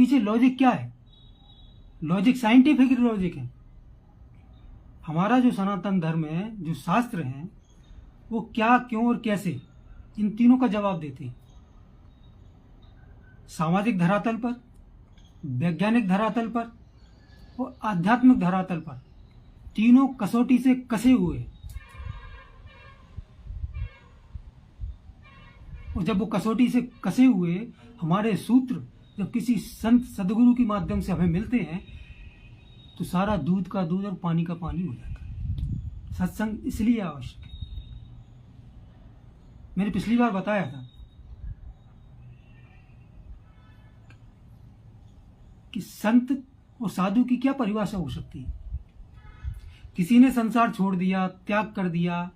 पीछे लॉजिक क्या है? लॉजिक साइंटिफिक लॉजिक है। हमारा जो सनातन धर्म है, जो शास्त्र हैं, वो क्या, क्यों और कैसे, इन तीनों का जवाब देते हैं। सामाजिक धरातल पर, वैज्ञानिक धरातल पर और आध्यात्मिक धरातल पर, तीनों कसौटी से कसे हुए। और जब वो कसौटी से कसे हुए हमारे सूत्र जब किसी संत सदगुरु के माध्यम से हमें मिलते हैं, तो सारा दूध का दूध और पानी का पानी हो जाता है। सत्संग इसलिए आवश्यक है। मैंने पिछली बार बताया था कि संत और साधु की क्या परिभाषा हो सकती है। किसी ने संसार छोड़ दिया, त्याग कर दिया,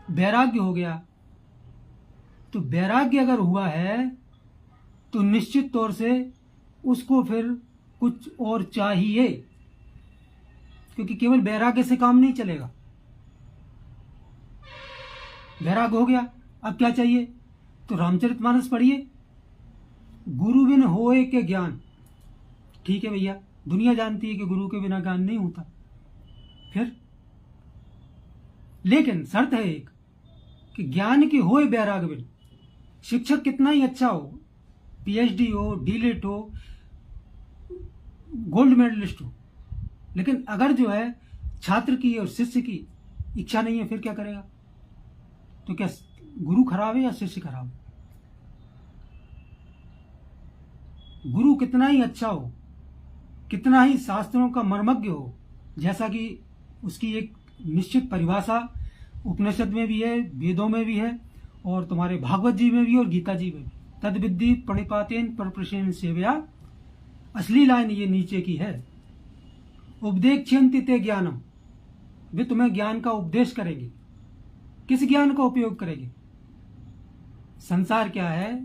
वैराग्य हो गया, तो वैराग्य अगर हुआ है तो निश्चित तौर से उसको फिर कुछ और चाहिए, क्योंकि केवल वैराग्य से काम नहीं चलेगा। वैराग्य हो गया, अब क्या चाहिए? तो रामचरितमानस पढ़िए, गुरु बिन होए के ज्ञान। ठीक है भैया, दुनिया जानती है कि गुरु के बिना ज्ञान नहीं होता। फिर लेकिन शर्त है एक, कि ज्ञान की होए वैराग्य बिन। शिक्षक कितना ही अच्छा हो, पीएचडी हो, डीलिट हो, गोल्ड मेडलिस्ट हो, लेकिन अगर जो है छात्र की और शिष्य की इच्छा नहीं है, फिर क्या करेगा? तो क्या गुरु खराब है या शिष्य खराब है? गुरु कितना ही अच्छा हो, कितना ही शास्त्रों का मर्मज्ञ हो, जैसा कि उसकी एक निश्चित परिभाषा उपनिषद में भी है, वेदों में भी है, और तुम्हारे भागवत जी में भी और गीता जी में भी, तद विद्धि प्रणिपातेन परप्रसेन सेवया। असली लाइन ये नीचे की है, उपदेक्षन्ति ते ज्ञानम। वे तुम्हें ज्ञान का उपदेश करेंगे। किस ज्ञान का उपयोग करेंगे? संसार क्या है,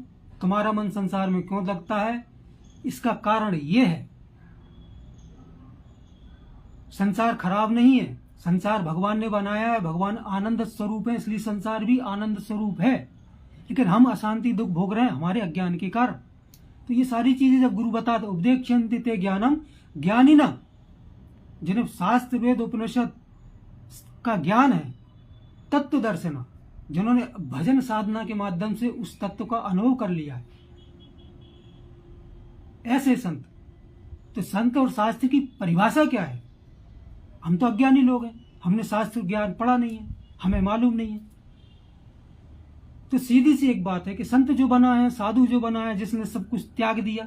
तुम्हारा मन संसार में क्यों लगता है, इसका कारण ये है। संसार खराब नहीं है, संसार भगवान ने बनाया है, भगवान आनंद स्वरूप है, इसलिए संसार भी आनंद स्वरूप है। लेकिन हम अशांति दुख भोग रहे हैं हमारे अज्ञान के कारण। तो ये सारी चीजें जब गुरु बताते, उपदेक्षन्ति ते ज्ञानम, ज्ञानिना, जिन्हें शास्त्र वेद उपनिषद का ज्ञान है, तत्व दर्शना, जिन्होंने भजन साधना के माध्यम से उस तत्व का अनुभव कर लिया है, ऐसे संत। तो संत और शास्त्र की परिभाषा क्या है? हम तो अज्ञानी लोग हैं, हमने शास्त्र ज्ञान पढ़ा नहीं है, हमें मालूम नहीं है। तो सीधी सी एक बात है कि संत जो बना है, साधु जो बना है, जिसने सब कुछ त्याग दिया,